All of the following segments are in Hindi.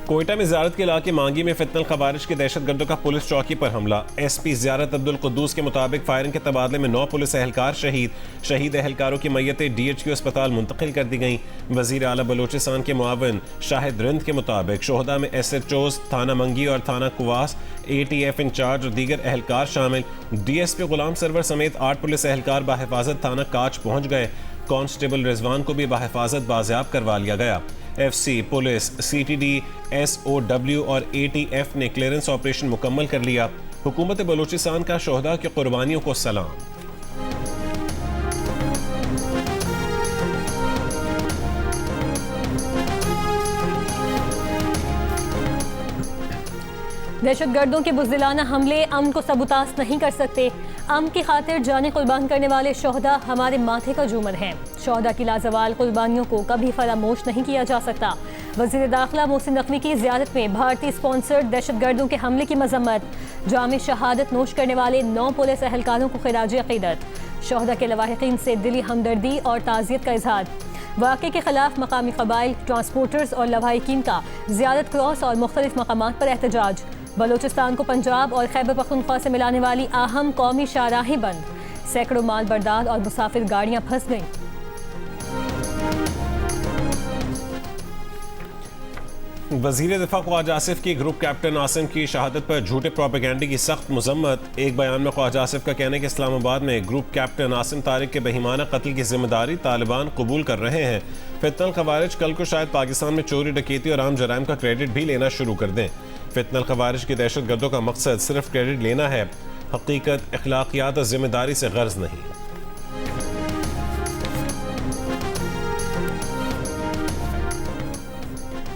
कोयटा में ज़ियारत के इलाके मांगी में फितनल खवारिज के दहशतगर्दों का पुलिस चौकी पर हमला। एसपी ज़ियारत अब्दुल कुद्दूस के मुताबिक फायरिंग के तबादले में 9 पुलिस एहलकार शहीद एहलकारों की मैयतें DHQ अस्पताल मुंतकिल कर दी गईं। वज़ीर आला बलोचिस्तान के मुआविन शाहिद रिंद के मुताबिक शोहदा में SHOs थाना मंगी और थाना कुवास, ATF इंचार्ज और दीगर एहलकार शामिल। DSP गुलाम सरवर समेत 8 पुलिस एहलकार बाहिफाजत थाना काच पहुँच गए। कांस्टेबल रिजवान को भी बाहिफाजत बाजियाब करवा लिया गया। FC, पुलिस, CTD, SOW और ATF ने क्लियरेंस ऑपरेशन मुकम्मल कर लिया। हुकूमत बलूचिस्तान का शोहदा की कुर्बानियों को सलाम। दहशतगर्दों के बुज़दिलाना हमले अमन को सबूतास नहीं कर सकते। अमन की खातिर जाने कुर्बान करने वाले शोहदा हमारे माथे का झूमर हैं। शोहदा की लाजवाल कुर्बानियों को कभी फरामोश नहीं किया जा सकता। वज़ीर दाखिला मोहसिन नकवी की ज़ियारत में भारतीय स्पॉन्सर्ड दहशतगर्दों के हमले की मजम्मत। जामे शहादत नोश करने वाले 9 पुलिस एहलकारों को खिराज अक़ीदत। शोहदा के लवाहिकीन से दिली हमदर्दी और ताज़ियत का इजहार। वाक़े के खिलाफ मकामी क़बाइल, ट्रांसपोर्टर्स और लवाहिकीन का ज़ियारत क्रॉस और मुख्तलिफ मकामात पर एहतजाज। बलूचिस्तान को पंजाब और खैबर पख्तूनख्वा से मिलाने वाली अहम कौमी शाहराहें बंद। सैकड़ों माल बरदार और मुसाफिर गाड़ियां फंस गईं। वज़ीर दिफा ख्वाजा आसिफ की ग्रुप कैप्टन आसिम की शहादत पर झूठे प्रोपेगेंडे की सख्त मजम्मत। एक बयान में ख्वाजा आसिफ का कहना है कि इस्लामाबाद में ग्रुप कैप्टन आसिम तारिक के बेईमाना कत्ल की जिम्मेदारी तालिबान कबूल कर रहे हैं। फितनल खवारिज कल को शायद पाकिस्तान में चोरी, डकैती और आम जराइम का क्रेडिट भी लेना शुरू कर दें। फितनल खवारिज की दहशतगर्दों का मकसद सिर्फ क्रेडिट लेना है, हकीकत, अखलाकियात और जिम्मेदारी से गर्ज नहीं।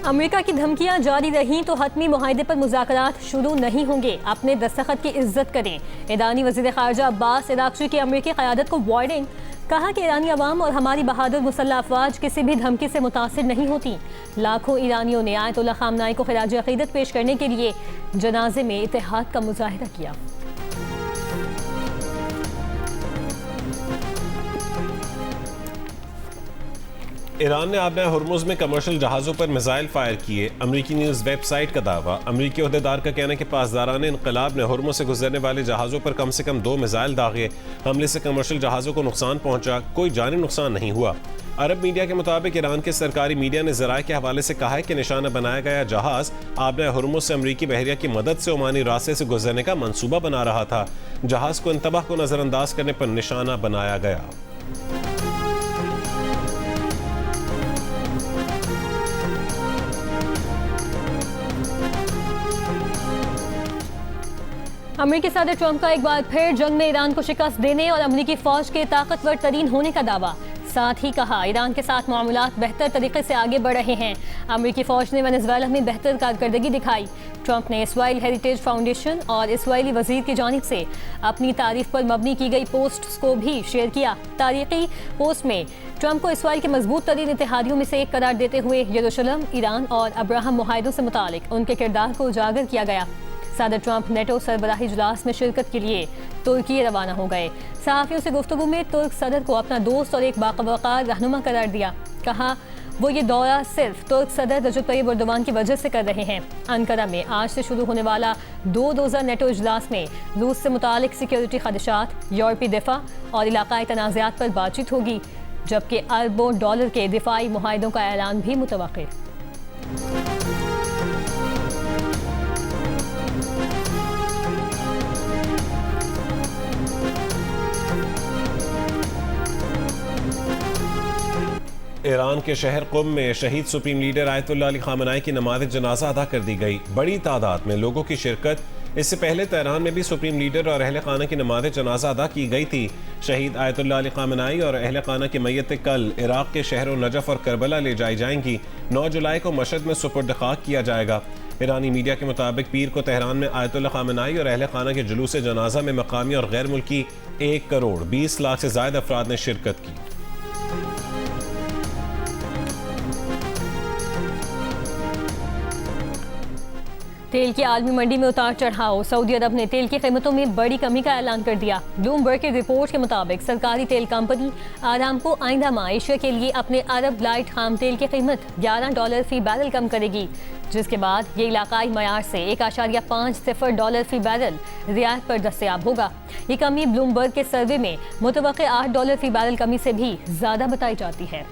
अमेरिका की धमकियां जारी रहीं तो हतमी मुआहदे पर मुज़ाकरात शुरू नहीं होंगे। अपने दस्तखत की इज्जत करें। ईरानी वज़ीर ख़ारजा अब्बास अराग़ची की अमेरिकी क़यादत को वार्निंग। कहा कि ईरानी अवाम और हमारी बहादुर मुसल्लह अफ़वाज किसी भी धमकी से मुतासिर नहीं होती। लाखों ईरानियों ने आयतुल्लाह ख़ामनाई को खिराज अक़ीदत पेश करने के लिए जनाजे में इत्तेहाद का मुज़ाहिरा किया। ईरान ने आबना हुर्मुज़ में कमर्शियल जहाज़ों पर मिसाइल फायर किए। अमरीकी न्यूज़ वेबसाइट का दावा। अमरीकी ओहदेदार का कहना है कि पासदारान इनकलाब ने हुर्मुज़ से गुजरने वाले जहाज़ों पर कम से कम 2 मिसाइल दागे। हमले से कमर्शियल जहाज़ों को नुकसान पहुंचा, कोई जानी नुकसान नहीं हुआ। अरब मीडिया के मुताबिक ईरान के सरकारी मीडिया ने ज़राए के हवाले से कहा है कि निशाना बनाया गया जहाज़ आबना हुर्मुज़ से अमरीकी बहरिया की मदद से ओमानी रास्ते से गुजरने का मंसूबा बना रहा था। जहाज़ को इंतबाह को नज़रअंदाज करने पर निशाना बनाया गया। अमेरिकी सदर ट्रंप का एक बार फिर जंग में ईरान को शिकस्त देने और अमरीकी फौज के ताकतवर तरीन होने का दावा। साथ ही कहा ईरान के साथ मामलात बेहतर तरीके से आगे बढ़ रहे हैं। अमरीकी फौज ने वेनेजुएला में बेहतर कारकर्दगी दिखाई। ट्रंप ने इसराइल हेरिटेज फाउंडेशन और इसराइली वजीर की जानिब से अपनी तारीफ पर मबनी की गई पोस्ट्स को भी शेयर किया। तारीखी पोस्ट में ट्रंप को इसराइल के मजबूत तरीन इत्तेहादियों में से एक करार देते हुए यरूशलेम, ईरान और अब्राहम मुआहदों से मुतालिक उनके किरदार को उजागर किया गया। सदर ट्रंप नेटो सरबराही इजलास में शिरकत के लिए तुर्की रवाना हो गए। सहाफ़ियों से गुफ्तगू में तुर्क सदर को अपना दोस्त और एक बावकार रहनुमा करार दिया। कहा वो ये दौरा सिर्फ तुर्क सदर रजब तय्यिब एर्दोगान की वजह से कर रहे हैं। अंकारा में आज से शुरू होने वाला 2 रोज़ा नेटो इजलास में रूस से मुतालिक सिक्योरिटी खदशात, यूरोपीय दिफा और इलाकाई तनाज़ात पर बातचीत होगी, जबकि अरबों डॉलर के दिफाई मुआहदों का ऐलान भी मुतवक्किल। ईरान के शहर कुम में शहीद सुप्रीम लीडर आयतुल्लाह अली ख़ामनाई की नमाज़ जनाजा अदा कर दी गई। बड़ी तादाद में लोगों की शिरकत। इससे पहले तेहरान में भी सुप्रीम लीडर और अहले खाना की नमाज़ जनाजा अदा की गई थी। शहीद आयतुल्लाह अली ख़ामनाई और अहले खाना की मैयतें कल इराक़ के शहरों नजफ़ और करबला ले जाई जाएंगी। 9 जुलाई को मशहद में सुपुर्द खाक किया जाएगा। ईरानी मीडिया के मुताबिक पीर को तेहरान में आयतुल्लाह ख़ामनाई और अहले खाना के जुलूस जनाजा में मकामी और गैर मुल्की 1 करोड़ 20 लाख से ज़ायद अफराद ने शिरकत की। तेल की आलमी मंडी में उतार चढ़ाव। सऊदी अरब ने तेल की कीमतों में बड़ी कमी का ऐलान कर दिया। ब्लूमबर्ग की रिपोर्ट के मुताबिक सरकारी तेल कंपनी आरामको आइंदा माह एशिया के लिए अपने अरब लाइट खाम तेल की कीमत $11 फी बैरल कम करेगी, जिसके बाद ये इलाकाई मयार से $1.50 फी बैरल रियायत पर दस्तयाब होगा। ये कमी ब्लूमबर्ग के सर्वे में मुतवक्के $8 फी बैरल कमी से भी ज्यादा बताई जाती है।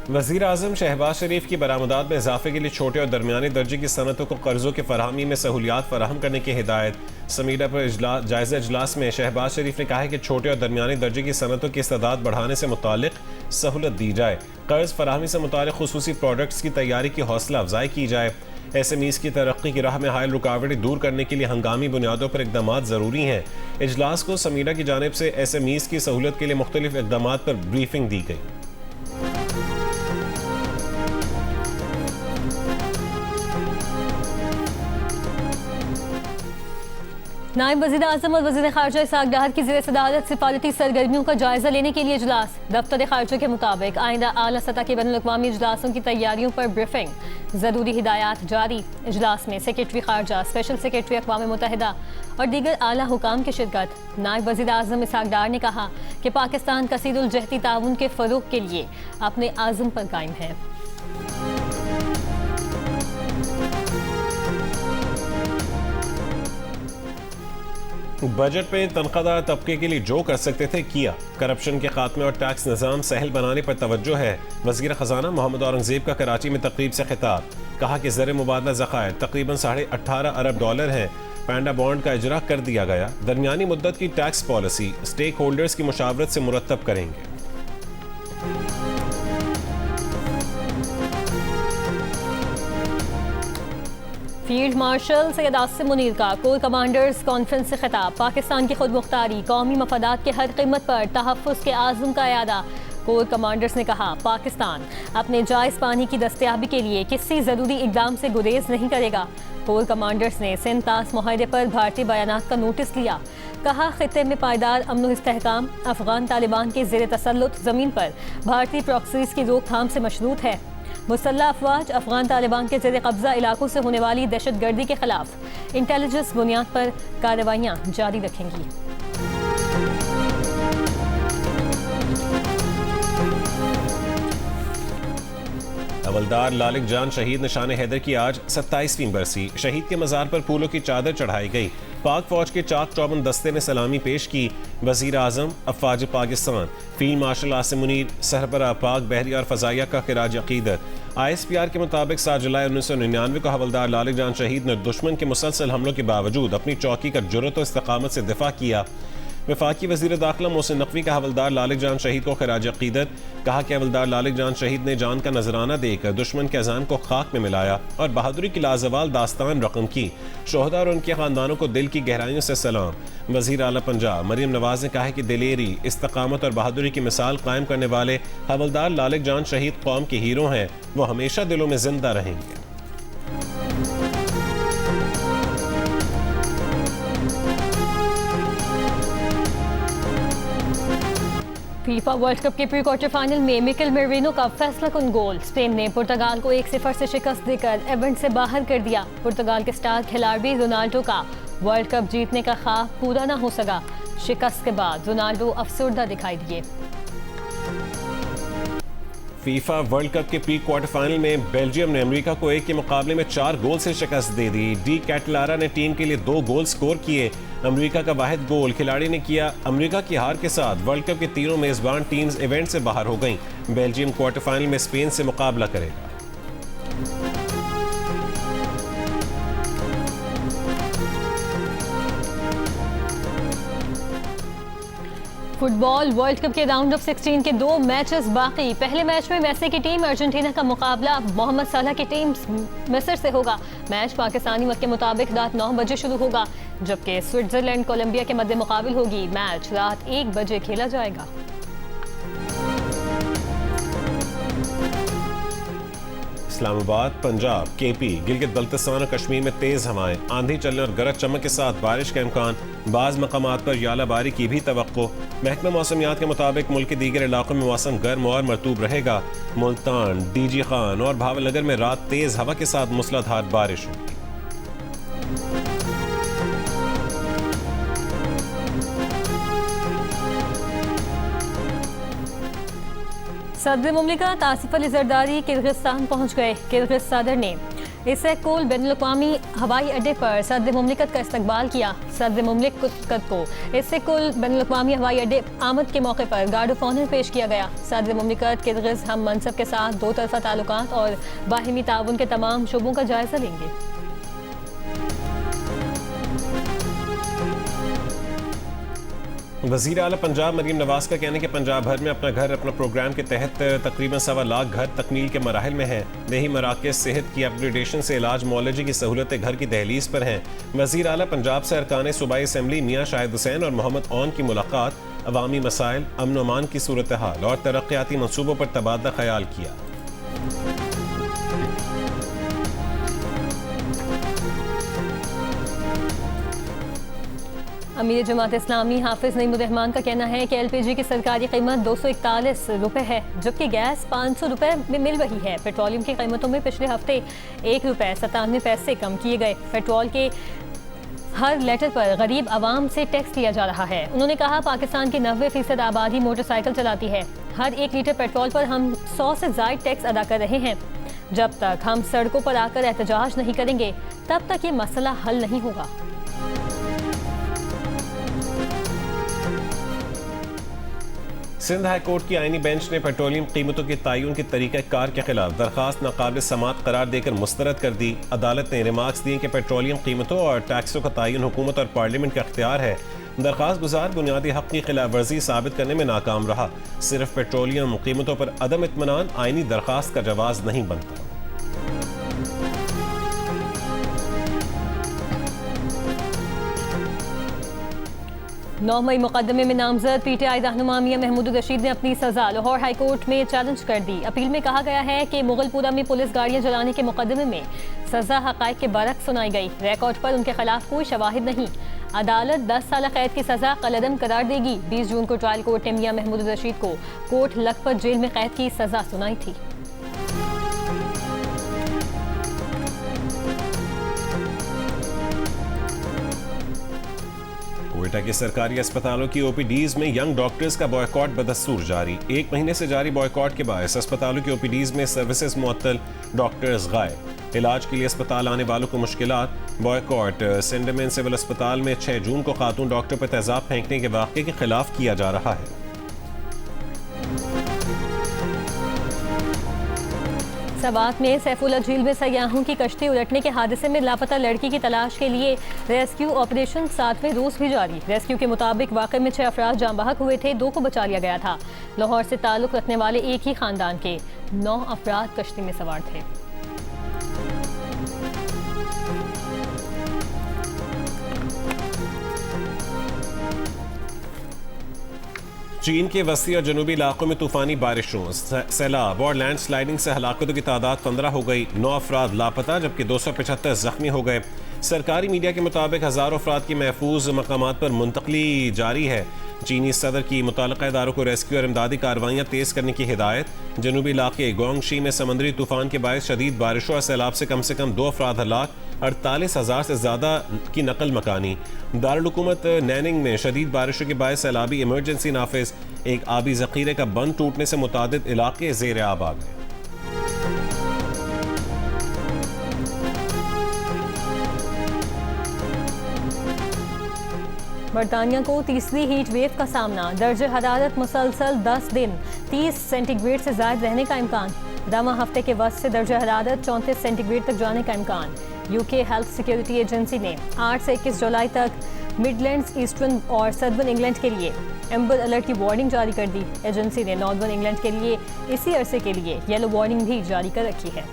वज़ीर आज़म शहबाज शरीफ की बरामदात में इजाफे के लिए छोटे और दरमियाने दर्जे की सनतों को कर्जों की फराहमी में सहूलियात फराहम करने की हिदायत। समीरा पर जायज़ा इजलास में शहबाज शरीफ ने कहा है कि छोटे और दरमियाने दर्जे की सनतों की इस्तेदाद बढ़ाने से मुतालिक सहूलत दी जाए, कर्ज फराहमी से मुतालिक खुसूसी प्रोडक्ट्स की तैयारी की हौसला अफजाई की जाए। SMEs की तरक्की की राह में हायल रुकावटें दूर करने के लिए हंगामी बुनियादों पर इकदाम ज़रूरी हैं। इजलास को समीरा की जानिब से SMEs की सहूलत के लिए मुख्तलिफ इकदाम पर ब्रीफिंग दी गई। नायब वज़ीर आज़म और वज़ीर ख़ारजा इसहाक़ डार की ज़ेर सदारत सिफारती सरगर्मियों का जायज़ा लेने के लिए इजलास। दफ्तर ख़ारजा के मुताबिक आइंदा आला सतह के बैनुल-अक़वामी इजलासों की तैयारियों पर ब्रीफिंग, ज़रूरी हिदायत जारी। इजलास में सेक्रेटरी ख़ारजा, स्पेशल सेक्रेटरी अक़वाम मुत्तहिदा और दीगर आला हुकाम की शिरकत। नायब वज़ीर आज़म इसहाक़ डार ने कहा कि पाकिस्तान कसीरुल जहती ताउन के फ़रोग़ के लिए अपने आज़म पर कायम है। बजट में तनख्वाहदार तबके के लिए जो कर सकते थे किया। करप्शन के खात्मे और टैक्स निज़ाम सहल बनाने पर तवज्जो है। वज़ीर ख़जाना मोहम्मद औरंगज़ेब का कराची में तकरीब से खिताब। कहा कि ज़र मुबादला ज़खायर तकरीबन $18.5 अरब हैं। पैंडा बॉन्ड का इजरा कर दिया गया। दरमियानी मुद्दत की टैक्स पॉलिसी स्टेक होल्डर्स की मुशावरत से मुरतब करेंगे। फील्ड मार्शल सैयद आसिम मुनीर का कोर कमांडर्स कॉन्फ्रेंस से खिताब। पाकिस्तान की खुद मुख्तारी, कौमी मफादात के हर कीमत पर तहफ़्फ़ुज़ के आज़म का यादा। कोर कमांडर्स ने कहा पाकिस्तान अपने जायज़ पानी की दस्तयाबी के लिए किसी ज़रूरी इक़दाम से गुरेज नहीं करेगा। कोर कमांडर्स ने सिंध तास मुआहदे पर भारतीय बयानात का नोटिस लिया। कहा खित्ते में पायदार अमन व इस्तेहकाम अफ़गान तालिबान के ज़ेर तसल्लुत ज़मीन पर भारतीय प्रॉक्सीज़ की रोकथाम से मशरूत है। मुसल्लह अफवाज अफगान तालिबान के ज़ेर कब्ज़ा इलाकों से होने वाली दहशतगर्दी के खिलाफ इंटेलिजेंस बुनियाद पर कार्रवाइयाँ जारी रखेंगी। हवलदार लालिक जान शहीद निशान हैदर की आज 27वीं बरसी। शहीद के मज़ार पर फूलों की चादर चढ़ाई गई। पाक फौज के चाक चौबंद दस्ते ने सलामी पेश की। वज़ीर आज़म, अफ़वाज पाकिस्तान, फील्ड मार्शल आसिम मुनीर, सरबराह पाक बहरिया और फ़ज़ाइया का खिराज अक़ीदत। ISPR के मुताबिक 7 जुलाई 1999 को हवलदार लालिक जान शहीद ने दुश्मन के मुसलसल हमलों के बावजूद अपनी चौकी का जुर्रत और इस्तक़ामत से दिफा किया। वफाकी वज़ीर दाखिला मोहसिन नकवी का हवलदार लालिक जान शहीद को खिराज अक़ीदत। कहा कि हवलदार लालिक जान शहीद ने जान का नजराना देकर दुश्मन के अज़ाम को खाक में मिलाया और बहादुरी की लाजवाल दास्तान रकम की। शोहदा और उनके ख़ानदानों को दिल की गहराइयों से सलाम। वज़ीर आला पंजाब मरीम नवाज ने कहा है कि दिलेरी, इस्तक़ामत और बहादुरी की मिसाल कायम करने वाले हवलदार लालिक जान शहीद कौम के हीरो हैं। वो हमेशा दिलों में जिंदा रहेंगे। फीफा वर्ल्ड कप के प्री क्वार्टर फाइनल में मिकेल मेरिनो का फैसला कुन गोल। स्पेन ने पुर्तगाल को 1-0 से शिकस्त देकर इवेंट से बाहर कर दिया। पुर्तगाल के स्टार खिलाड़ी रोनाल्डो का वर्ल्ड कप जीतने का ख्वाब पूरा न हो सका। शिकस्त के बाद रोनाल्डो अफसरदा दिखाई दिए। फीफा वर्ल्ड कप के प्री क्वार्टर फाइनल में बेल्जियम ने अमेरिका को 1 के मुकाबले में 4 गोल से शिकस्त दे दी। डी कैटलारा ने टीम के लिए 2 गोल स्कोर किए। अमेरिका का वाहिद गोल खिलाड़ी ने किया। अमेरिका की हार के साथ वर्ल्ड कप की तीनों मेजबान टीम्स इवेंट से बाहर हो गईं। बेल्जियम क्वार्टर फाइनल में स्पेन से मुकाबला करेगा। फुटबॉल वर्ल्ड कप के राउंड ऑफ 16 के 2 मैचेस बाकी। पहले मैच में मेसी की टीम अर्जेंटीना का मुकाबला मोहम्मद सलाह की टीम मिस्र से होगा। मैच पाकिस्तानी वक्त के मुताबिक रात 9 बजे शुरू होगा, जबकि स्विट्जरलैंड कोलंबिया के मध्य मुकाबिल होगी। मैच रात 1 बजे खेला जाएगा। इस्लामाबाद, पंजाब, केपी, गिलगित बल्तिस्तान और कश्मीर में तेज हवाएं, आंधी चलने और गरज चमक के साथ बारिश का इम्कान। बाज़ मकामात पर यालाबारी की भी तवक्को। महकमा मौसमियात के मुताबिक मुल्क के दीगर इलाकों में मौसम गर्म और मरतूब रहेगा। मुल्तान, डीजी खान और भावलनगर में रात तेज हवा के साथ मूसलाधार बारिश होगी। सदर मुमलिकत आसिफ अली जरदारी किर्गिस्तान पहुंच गए। किर्गिज सदर ने इस्तांबुल बैनुल-अक़वामी हवाई अड्डे पर सदर मुमलिकत का इस्तकबाल किया। सदर मुमलिकत को इस्तांबुल बैनुल-अक़वामी हवाई अड्डे आमद के मौके पर गार्ड ऑफ ऑनर पेश किया गया। सदर मुमलिकत किर्गिज हम मनसब के साथ दो तरफा ताल्लुकात और बाहिमी ताउन के तमाम शोबों का जायजा लेंगे। वज़ीर आला पंजाब मरीम नवाज का कहना है कि पंजाब भर में अपना घर अपना प्रोग्राम के तहत तकरीबन 1.25 लाख घर तकमील के मराहिल में हैं। देही मराकज़ सेहत की अपग्रेडेशन से इलाज मौलजी की सहूलतें घर की दहलीज पर हैं। वज़ीर आला पंजाब से अरकान सूबाई असम्बली मियाँ शाहिद हुसैन और मोहम्मद ओन की मुलाकात, अवामी मसाइल, अमन व अमान की सूरत हाल और तरक्याती मनसूबों पर तबादला ख्याल किया। अमीर जमात इस्लामी हाफिज नईमुर-रहमान का कहना है कि LPG की सरकारी कीमत 241 रुपये है, जबकि गैस 500 रुपये में मिल रही है। पेट्रोलियम की कीमतों में पिछले हफ्ते 1 रुपये 97 पैसे कम किए गए। पेट्रोल के हर लीटर पर गरीब आवाम से टैक्स लिया जा रहा है। उन्होंने कहा, पाकिस्तान की 90% आबादी मोटरसाइकिल चलाती है। हर 1 लीटर पेट्रोल पर हम 100 से ज़ायद टैक्स अदा कर रहे हैं। जब तक हम सड़कों पर आकर एहतजाज नहीं करेंगे, तब तक ये मसला हल नहीं होगा। सिंध हाई कोर्ट की आईनी बेंच ने पेट्रोलियम कीमतों के तयन के तरीक़ाकार के खिलाफ दरखास्त नाकाबिल समात करार देकर मुस्तरद कर दी। अदालत ने रिमार्क्स दिए कि पेट्रोलियम कीमतों और टैक्सों का तयन हुकूमत और पार्लियामेंट का इख्तियार है। दरखास्त गुजार बुनियादी हक की खिलाफ वर्जी साबित करने में नाकाम रहा। सिर्फ पेट्रोलियम कीमतों पर अदम इत्मीनान आईनी दरखास्त का जवाब नहीं बनता। 9 मई मुकदमे में नामजद PTI रहनुमा मियां महमूद रशीद ने अपनी सजा लाहौर हाई कोर्ट में चैलेंज कर दी। अपील में कहा गया है कि मुगलपुरा में पुलिस गाड़ियां जलाने के मुकदमे में सजा हक़ाइक़ के बरक्स सुनाई गई। रिकॉर्ड पर उनके खिलाफ कोई शवाहिद नहीं। अदालत 10 साल कैद की सजा कलअदम करार देगी। 20 जून को ट्रायल कोर्ट ने मियां महमूद रशीद को कोट लखपत जेल में कैद की सजा सुनाई थी। कोयटा के सरकारी अस्पतालों की OPDs में यंग डॉक्टर्स का बॉयकॉट बदस्तूर जारी। 1 महीने से जारी बॉयकॉट के बायस अस्पतालों की OPDs में सर्विसेज मुअत्तल, डॉक्टर्स गायब। इलाज के लिए अस्पताल आने वालों को मुश्किलात। बॉयकॉट सेंडरमैन सिविल अस्पताल में 6 जून को खातून डॉक्टर पर तेजाब फेंकने के वाक़े के खिलाफ किया जा रहा है। सवात में सैफुल्ला झील में सयाहों की कश्ती उलटने के हादसे में लापता लड़की की तलाश के लिए रेस्क्यू ऑपरेशन 7वें रोज भी जारी। रेस्क्यू के मुताबिक वाक़े में 6 अफराद जाँ बहक हुए थे, 2 को बचा लिया गया था। लाहौर से ताल्लुक़ रखने वाले एक ही खानदान के 9 अफराद कश्ती में सवार थे। चीन के वसी और जनूबी इलाकों में तूफानी बारिशों, सैलाब और लैंड स्लाइडिंग से हलाकतों की तादाद 15 हो गई। 9 अफराद लापता जबकि 275 जख्मी हो गए। सरकारी मीडिया के मुताबिक हज़ारों अफराद की महफूज मकामात पर मुंतकली जारी है। चीनी सदर की मुताल्लिक़ा इदारों को रेस्क्यू और इमदादी कार्रवाइयाँ तेज़ करने की हिदायत। जनूबी इलाके गोंगशी में समुद्री तूफान के बायस शदीद बारिशों और सैलाब से कम 2 अफराद हलाक, 48,000 से ज़्यादा की नकल मकानी। दारुल हुकूमत नैनिंग में शदीद बारिशों के बायस सैलाबी इमरजेंसी नाफिज। एक आबी ज़ख़ीरे का बंद टूटने से मुतादिद इलाके ज़ेर आब आ गए। बरतानिया को तीसरी हीट वेव का सामना। दर्जे हरारत मुसलसल 10 दिन 30 सेंटीग्रेड से ज़ायद रहने का इम्कान। रवा हफ्ते के वस्त से दर्जे हरारत 34 सेंटीग्रेड तक जाने का इम्कान। UK हेल्थ सिक्योरिटी एजेंसी ने 8 से 21 जुलाई तक मिडलैंड्स, ईस्टर्न और सदर्न इंग्लैंड के लिए एम्बर अलर्ट की वार्निंग जारी कर दी। एजेंसी ने नॉर्दर्न इंग्लैंड के लिए इसी अरसे के लिए येलो वार्निंग भी जारी कर रखी है।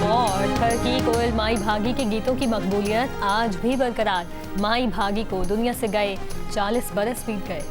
और टर्की कोयल माई भागी के गीतों की मकबूलियत आज भी बरकरार। माई भागी को दुनिया से गए 40 बरस बीत गए।